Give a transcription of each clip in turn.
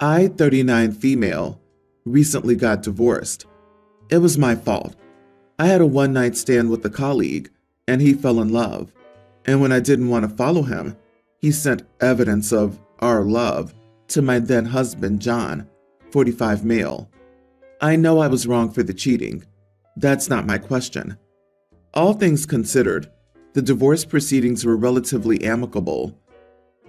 I, 39 female, recently got divorced. It was my fault. I had a one-night stand with a colleague, and he fell in love. And when I didn't want to follow him, he sent evidence of our love to my then husband, John, 45 male. I know I was wrong for the cheating. That's not my question. All things considered, the divorce proceedings were relatively amicable.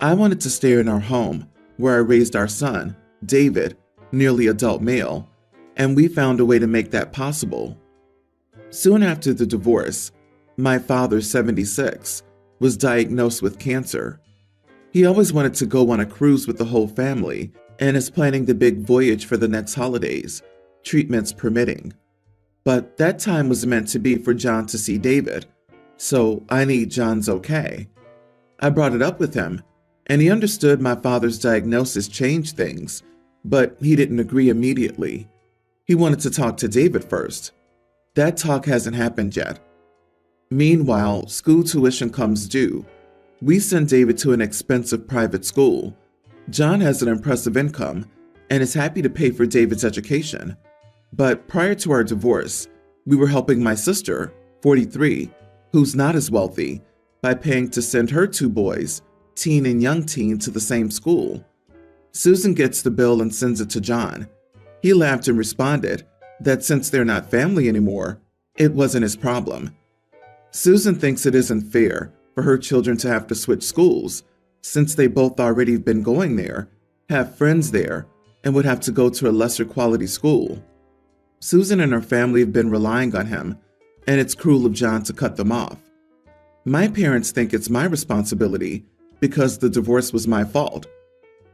I wanted to stay in our home, where I raised our son, David, nearly adult male, and we found a way to make that possible. Soon after the divorce, my father, 76, was diagnosed with cancer. He always wanted to go on a cruise with the whole family and is planning the big voyage for the next holidays, treatments permitting. But that time was meant to be for John to see David, so I need John's okay. I brought it up with him, and he understood my father's diagnosis changed things, but he didn't agree immediately. He wanted to talk to David first. That talk hasn't happened yet. Meanwhile, school tuition comes due. We send David to an expensive private school. John has an impressive income and is happy to pay for David's education. But prior to our divorce, we were helping my sister, 43, who's not as wealthy, by paying to send her two boys, teen and young teen, to the same school. Susan gets the bill and sends it to John. He laughed and responded that since they're not family anymore, it wasn't his problem. Susan thinks it isn't fair for her children to have to switch schools, since they both already been going there, have friends there, and would have to go to a lesser quality school. Susan and her family have been relying on him, and it's cruel of John to cut them off. My parents think it's my responsibility because the divorce was my fault.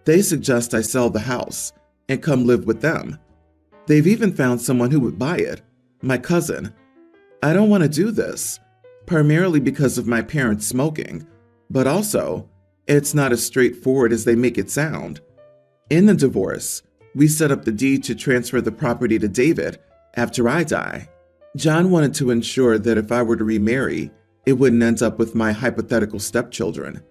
They suggest I sell the house and come live with them. They've even found someone who would buy it, my cousin. I don't want to do this, primarily because of my parents smoking, but also, it's not as straightforward as they make it sound. In the divorce, we set up the deed to transfer the property to David after I die. John wanted to ensure that if I were to remarry, it wouldn't end up with my hypothetical stepchildren.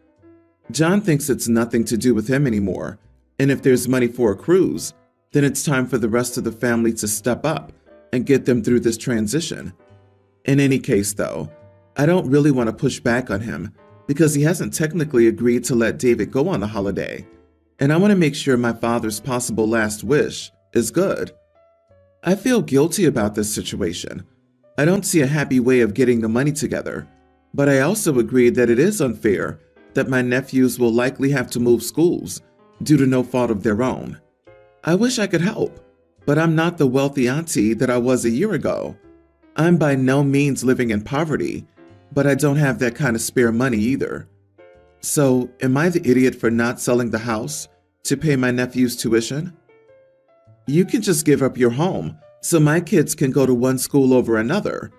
John thinks it's nothing to do with him anymore, and if there's money for a cruise, then it's time for the rest of the family to step up and get them through this transition. In any case, though, I don't really want to push back on him because he hasn't technically agreed to let David go on the holiday, and I want to make sure my father's possible last wish is good. I feel guilty about this situation. I don't see a happy way of getting the money together, but I also agree that it is unfair that my nephews will likely have to move schools due to no fault of their own. I wish I could help, but I'm not the wealthy auntie that I was a year ago. I'm by no means living in poverty, but I don't have that kind of spare money either. So, am I the idiot for not selling the house to pay my nephew's tuition? You can just give up your home so my kids can go to one school over another.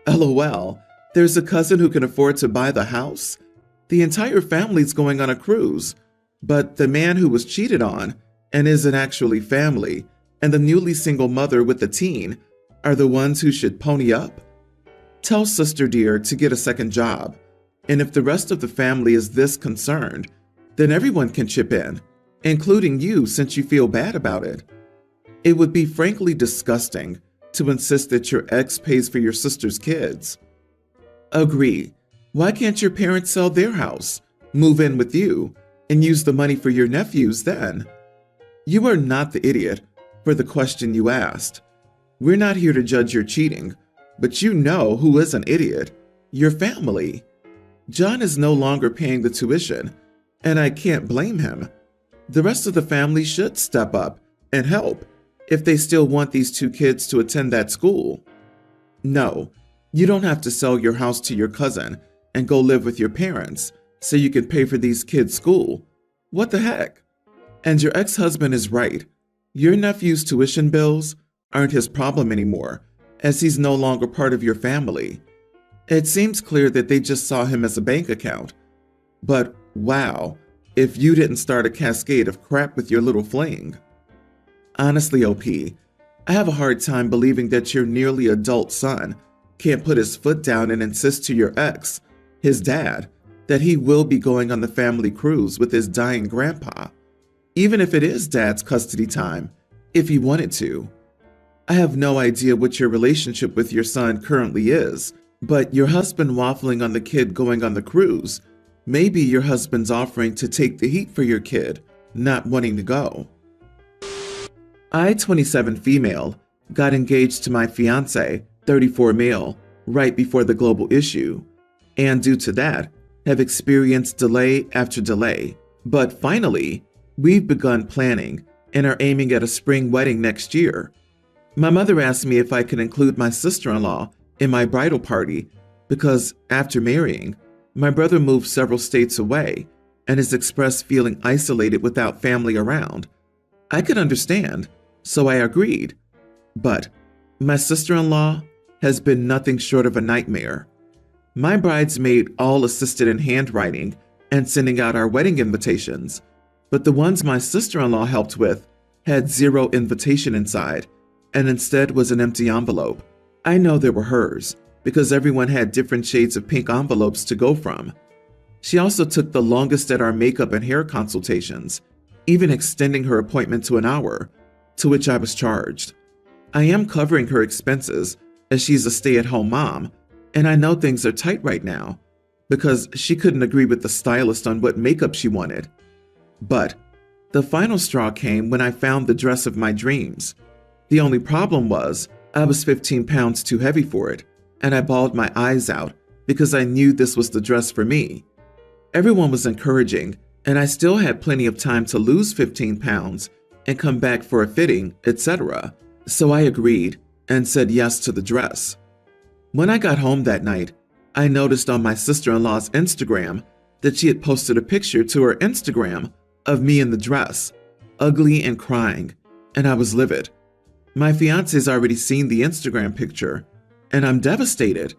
LOL, there's a cousin who can afford to buy the house. The entire family's going on a cruise, but the man who was cheated on and isn't actually family, and the newly single mother with the teen are the ones who should pony up? Tell Sister Dear to get a second job, and if the rest of the family is this concerned, then everyone can chip in, including you since you feel bad about it. It would be frankly disgusting to insist that your ex pays for your sister's kids. Agree. Why can't your parents sell their house, move in with you, and use the money for your nephews then? You are not the idiot for the question you asked. We're not here to judge your cheating, but you know who is an idiot: your family. John is no longer paying the tuition, and I can't blame him. The rest of the family should step up and help if they still want these two kids to attend that school. No, you don't have to sell your house to your cousin and go live with your parents so you can pay for these kids' school. What the heck? And your ex-husband is right. Your nephew's tuition bills aren't his problem anymore, as he's no longer part of your family. It seems clear that they just saw him as a bank account. But wow, if you didn't start a cascade of crap with your little fling. Honestly, OP, I have a hard time believing that your nearly adult son can't put his foot down and insist to your ex, his dad, that he will be going on the family cruise with his dying grandpa. even if it is Dad's custody time, if he wanted to. I have no idea what your relationship with your son currently is, but your husband waffling on the kid going on the cruise, maybe your husband's offering to take the heat for your kid, not wanting to go. I, 27 female, got engaged to my fiancé, 34 male, right before the global issue, and due to that, have experienced delay after delay. But finally, we've begun planning and are aiming at a spring wedding next year. My mother asked me if I could include my sister-in-law in my bridal party because after marrying, my brother moved several states away and has expressed feeling isolated without family around. I could understand, so I agreed. But my sister-in-law has been nothing short of a nightmare. My bridesmaid all assisted in handwriting and sending out our wedding invitations, but the ones my sister-in-law helped with had zero invitation inside and instead was an empty envelope. I know they were hers because everyone had different shades of pink envelopes to go from. She also took the longest at our makeup and hair consultations, even extending her appointment to an hour, to which I was charged. I am covering her expenses as she's a stay-at-home mom, and I know things are tight right now because she couldn't agree with the stylist on what makeup she wanted. But the final straw came when I found the dress of my dreams. The only problem was I was 15 pounds too heavy for it, and I bawled my eyes out because I knew this was the dress for me. Everyone was encouraging, and I still had plenty of time to lose 15 pounds and come back for a fitting, etc. So I agreed and said yes to the dress. When I got home that night, I noticed on my sister-in-law's Instagram that she had posted a picture to her Instagram of me in the dress, ugly and crying, and I was livid. My fiance's already seen the Instagram picture, and I'm devastated.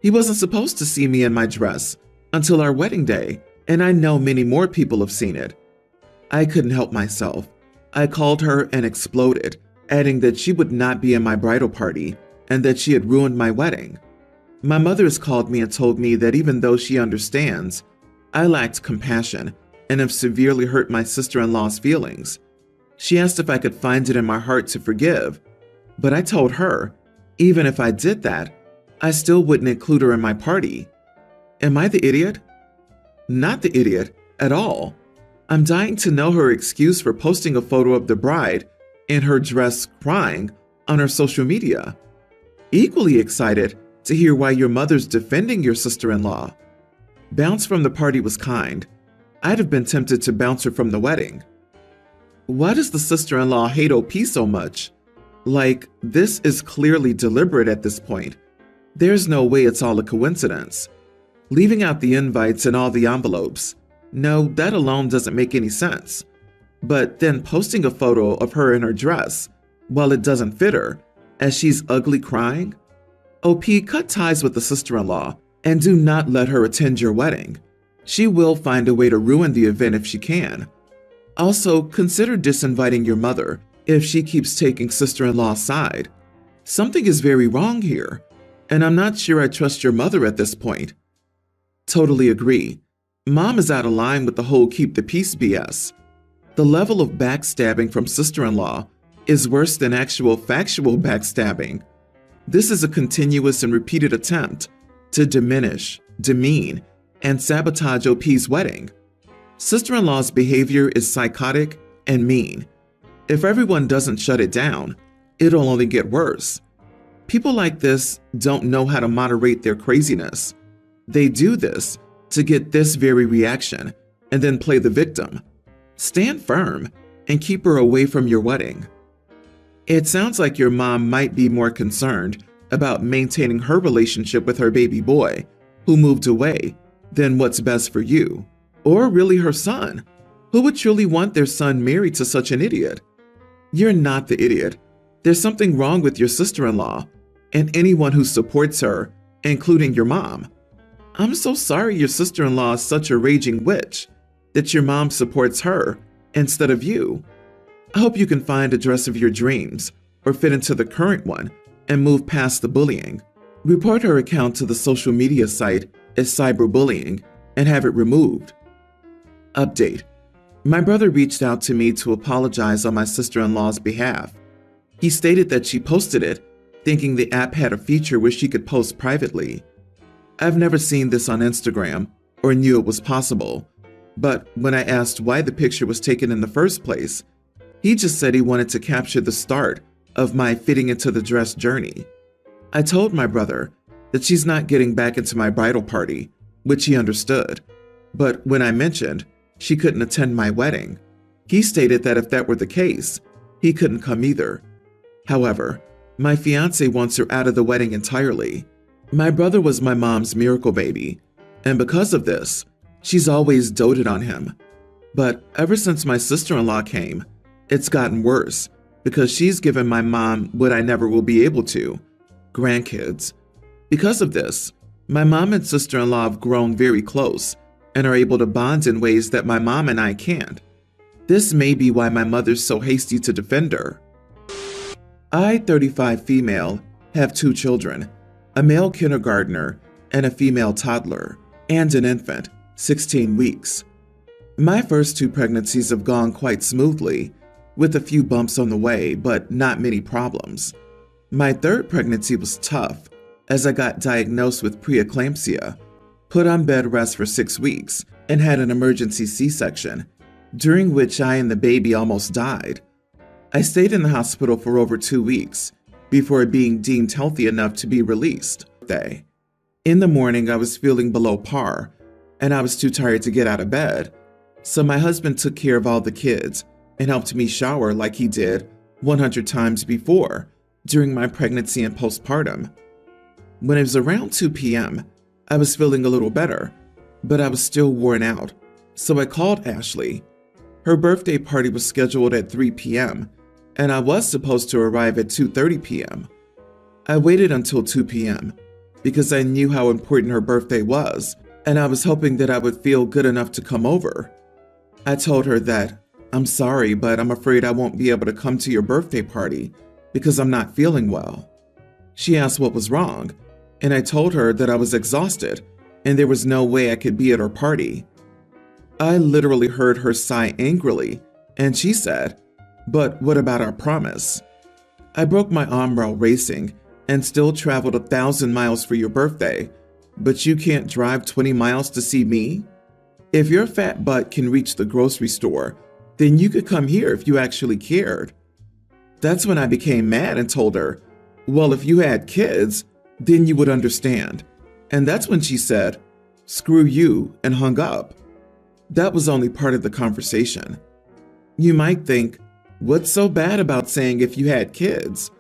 He wasn't supposed to see me in my dress until our wedding day, and I know many more people have seen it. I couldn't help myself. I called her and exploded, adding that she would not be in my bridal party and that she had ruined my wedding. My mother has called me and told me that even though she understands, I lacked compassion and have severely hurt my sister-in-law's feelings. She asked if I could find it in my heart to forgive, but I told her, even if I did that, I still wouldn't include her in my party. Am I the idiot? Not the idiot at all. I'm dying to know her excuse for posting a photo of the bride in her dress crying on her social media. Equally excited to hear why your mother's defending your sister-in-law. Bounce from the party was kind. I'd have been tempted to bounce her from the wedding. Why does the sister-in-law hate OP so much? Like, this is clearly deliberate at this point. There's no way it's all a coincidence. Leaving out the invites and all the envelopes. No, that alone doesn't make any sense. But then posting a photo of her in her dress, while it doesn't fit her, as she's ugly crying? OP, cut ties with the sister-in-law and do not let her attend your wedding. She will find a way to ruin the event if she can. Also, consider disinviting your mother if she keeps taking sister-in-law's side. Something is very wrong here, and I'm not sure I trust your mother at this point. Totally agree. Mom is out of line with the whole keep the peace BS. The level of backstabbing from sister-in-law is worse than actual factual backstabbing. This is a continuous and repeated attempt to diminish, demean, and sabotage OP's wedding. Sister-in-law's behavior is psychotic and mean. If everyone doesn't shut it down, it'll only get worse. People like this don't know how to moderate their craziness. They do this to get this very reaction and then play the victim. Stand firm and keep her away from your wedding. It sounds like your mom might be more concerned about maintaining her relationship with her baby boy, who moved away, than what's best for you. Or really her son. Who would truly want their son married to such an idiot? You're not the idiot. There's something wrong with your sister-in-law and anyone who supports her, including your mom. I'm so sorry your sister-in-law is such a raging witch that your mom supports her instead of you. I hope you can find a dress of your dreams or fit into the current one and move past the bullying. Report her account to the social media site as cyberbullying and have it removed. Update. My brother reached out to me to apologize on my sister-in-law's behalf. He stated that she posted it, thinking the app had a feature where she could post privately. I've never seen this on Instagram or knew it was possible, but when I asked why the picture was taken in the first place, he just said he wanted to capture the start of my fitting into the dress journey. I told my brother that she's not getting back into my bridal party, which he understood, but when I mentioned she couldn't attend my wedding, he stated that if that were the case, he couldn't come either. However, my fiance wants her out of the wedding entirely. My brother was my mom's miracle baby, and because of this, she's always doted on him. But ever since my sister-in-law came, it's gotten worse because she's given my mom what I never will be able to, grandkids. Because of this, my mom and sister-in-law have grown very close and are able to bond in ways that my mom and I can't. This may be why my mother's so hasty to defend her. I, 35 female, have 2 children, a male kindergartner and a female toddler, and an infant, 16 weeks. My first 2 pregnancies have gone quite smoothly, with a few bumps on the way, but not many problems. My 3rd pregnancy was tough, as I got diagnosed with preeclampsia, put on bed rest for 6 weeks, and had an emergency C-section, during which I and the baby almost died. I stayed in the hospital for over 2 weeks before being deemed healthy enough to be released. In the morning, I was feeling below par, and I was too tired to get out of bed, so my husband took care of all the kids and helped me shower like he did 100 times before during my pregnancy and postpartum. When it was around 2 p.m., I was feeling a little better, but I was still worn out, so I called Ashley. Her birthday party was scheduled at 3 p.m., and I was supposed to arrive at 2:30 p.m. I waited until 2 p.m. because I knew how important her birthday was, and I was hoping that I would feel good enough to come over. I told her that, "I'm sorry, but I'm afraid I won't be able to come to your birthday party because I'm not feeling well." She asked what was wrong, and I told her that I was exhausted and there was no way I could be at her party. I literally heard her sigh angrily, and she said, "But what about our promise?" I broke my arm while racing and still traveled 1,000 miles for your birthday, but you can't drive 20 miles to see me? If your fat butt can reach the grocery store, then you could come here if you actually cared. That's when I became mad and told her, "Well, if you had kids, then you would understand." And that's when she said, "Screw you," and hung up. That was only part of the conversation. You might think, what's so bad about saying if you had kids?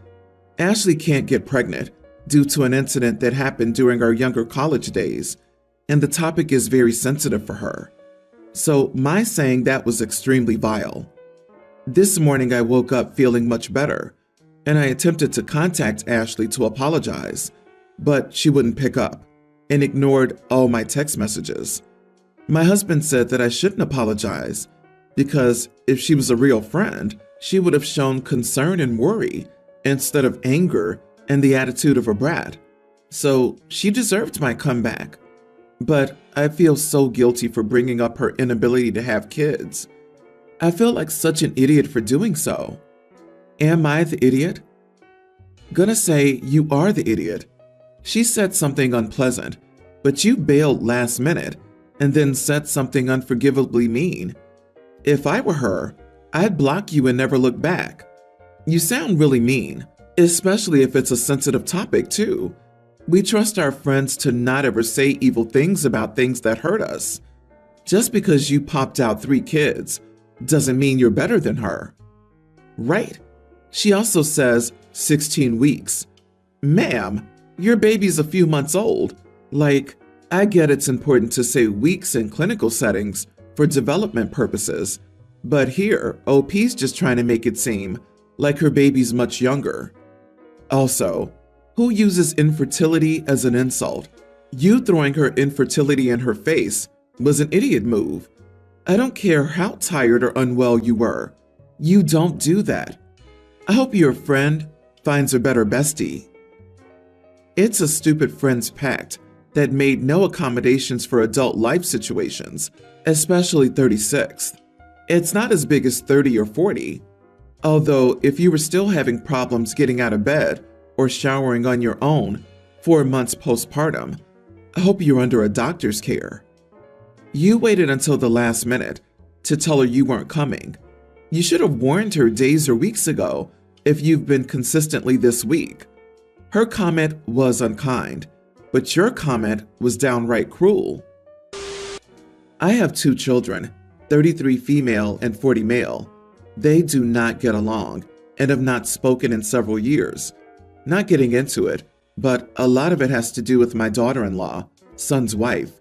Ashley can't get pregnant due to an incident that happened during our younger college days, and the topic is very sensitive for her. So my saying that was extremely vile. This morning I woke up feeling much better, and I attempted to contact Ashley to apologize, but she wouldn't pick up and ignored all my text messages. My husband said that I shouldn't apologize because if she was a real friend, she would have shown concern and worry instead of anger and the attitude of a brat. So she deserved my comeback. But I feel so guilty for bringing up her inability to have kids. I feel like such an idiot for doing so. Am I the idiot? Gonna say you are the idiot. She said something unpleasant, but you bailed last minute and then said something unforgivably mean. If I were her, I'd block you and never look back. You sound really mean, especially if it's a sensitive topic too. We trust our friends to not ever say evil things about things that hurt us. Just because you popped out 3 kids doesn't mean you're better than her. Right? She also says 16 weeks. Ma'am, your baby's a few months old. Like, I get it's important to say weeks in clinical settings for development purposes, but here, OP's just trying to make it seem like her baby's much younger. Also, who uses infertility as an insult? You throwing her infertility in her face was an idiot move. I don't care how tired or unwell you were. You don't do that. I hope your friend finds a better bestie. It's a stupid friends pact that made no accommodations for adult life situations, especially 36th. It's not as big as 30 or 40. Although, if you were still having problems getting out of bed or showering on your own 4 months postpartum, I hope you're under a doctor's care. You waited until the last minute to tell her you weren't coming. You should have warned her days or weeks ago if you've been consistently this weak. Her comment was unkind, but your comment was downright cruel. I have 2 children, 33 female and 40 male. They do not get along and have not spoken in several years. Not getting into it, but a lot of it has to do with my daughter-in-law, son's wife.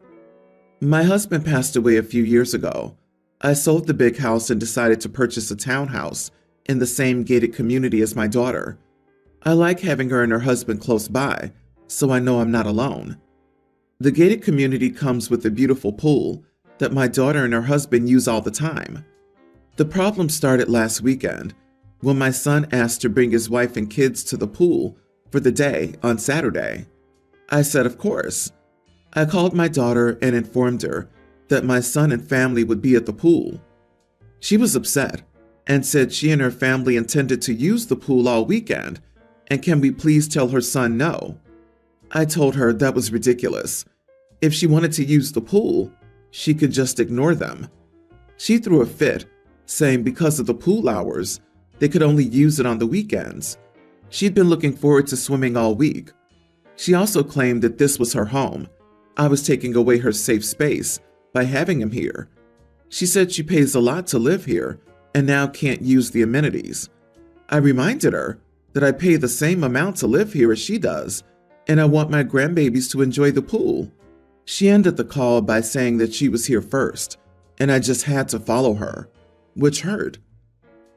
My husband passed away a few years ago. I sold the big house and decided to purchase a townhouse in the same gated community as my daughter. I like having her and her husband close by, so I know I'm not alone. The gated community comes with a beautiful pool that my daughter and her husband use all the time. The problem started last weekend when my son asked to bring his wife and kids to the pool for the day on Saturday. I said, of course. I called my daughter and informed her that my son and family would be at the pool. She was upset and said she and her family intended to use the pool all weekend, and can we please tell her son no? I told her that was ridiculous. If she wanted to use the pool, she could just ignore them. She threw a fit, saying because of the pool hours, they could only use it on the weekends. She'd been looking forward to swimming all week. She also claimed that this was her home. I was taking away her safe space by having him here. She said she pays a lot to live here and now can't use the amenities. I reminded her that I pay the same amount to live here as she does, and I want my grandbabies to enjoy the pool. She ended the call by saying that she was here first, and I just had to follow her, which hurt.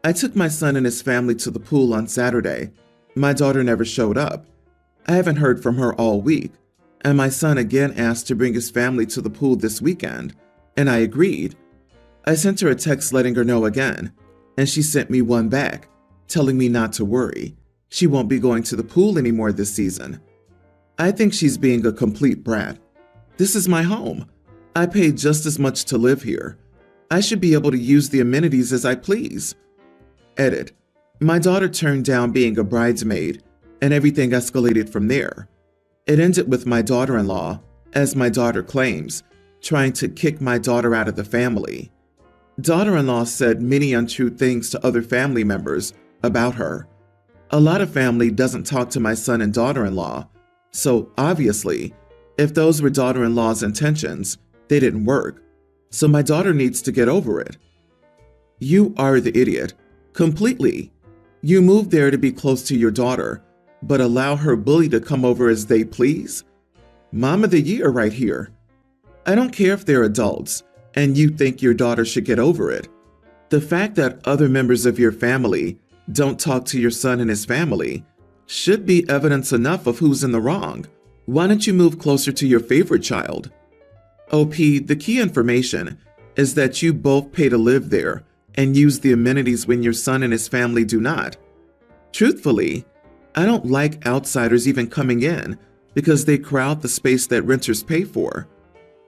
I took my son and his family to the pool on Saturday. My daughter never showed up. I haven't heard from her all week, and my son again asked to bring his family to the pool this weekend, and I agreed. I sent her a text letting her know again, and she sent me one back, telling me not to worry. She won't be going to the pool anymore this season. I think she's being a complete brat. This is my home. I pay just as much to live here. I should be able to use the amenities as I please. Edit. My daughter turned down being a bridesmaid, and everything escalated from there. It ended with my daughter-in-law, as my daughter claims, trying to kick my daughter out of the family. Daughter-in-law said many untrue things to other family members about her. A lot of family doesn't talk to my son and daughter-in-law, so obviously, if those were daughter-in-law's intentions, they didn't work. So my daughter needs to get over it. You are the idiot. Completely. You moved there to be close to your daughter, but allow her bully to come over as they please? Mom of the year right here. I don't care if they're adults, and you think your daughter should get over it. The fact that other members of your family don't talk to your son and his family should be evidence enough of who's in the wrong. Why don't you move closer to your favorite child? OP, the key information is that you both pay to live there and use the amenities when your son and his family do not. Truthfully, I don't like outsiders even coming in because they crowd the space that renters pay for.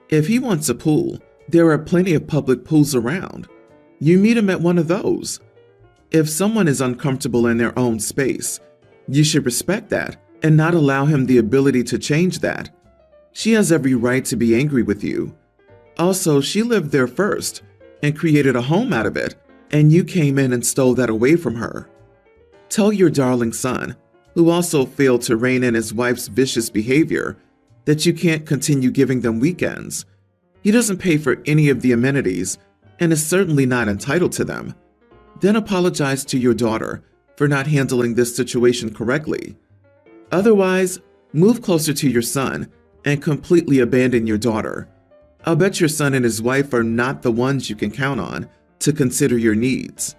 If he wants a pool, there are plenty of public pools around. You meet him at one of those. If someone is uncomfortable in their own space, you should respect that and not allow him the ability to change that. She has every right to be angry with you. Also, she lived there first and created a home out of it, and you came in and stole that away from her. Tell your darling son, who also failed to rein in his wife's vicious behavior, that you can't continue giving them weekends. He doesn't pay for any of the amenities and is certainly not entitled to them. Then apologize to your daughter for not handling this situation correctly. Otherwise, move closer to your son and completely abandon your daughter. I'll bet your son and his wife are not the ones you can count on to consider your needs.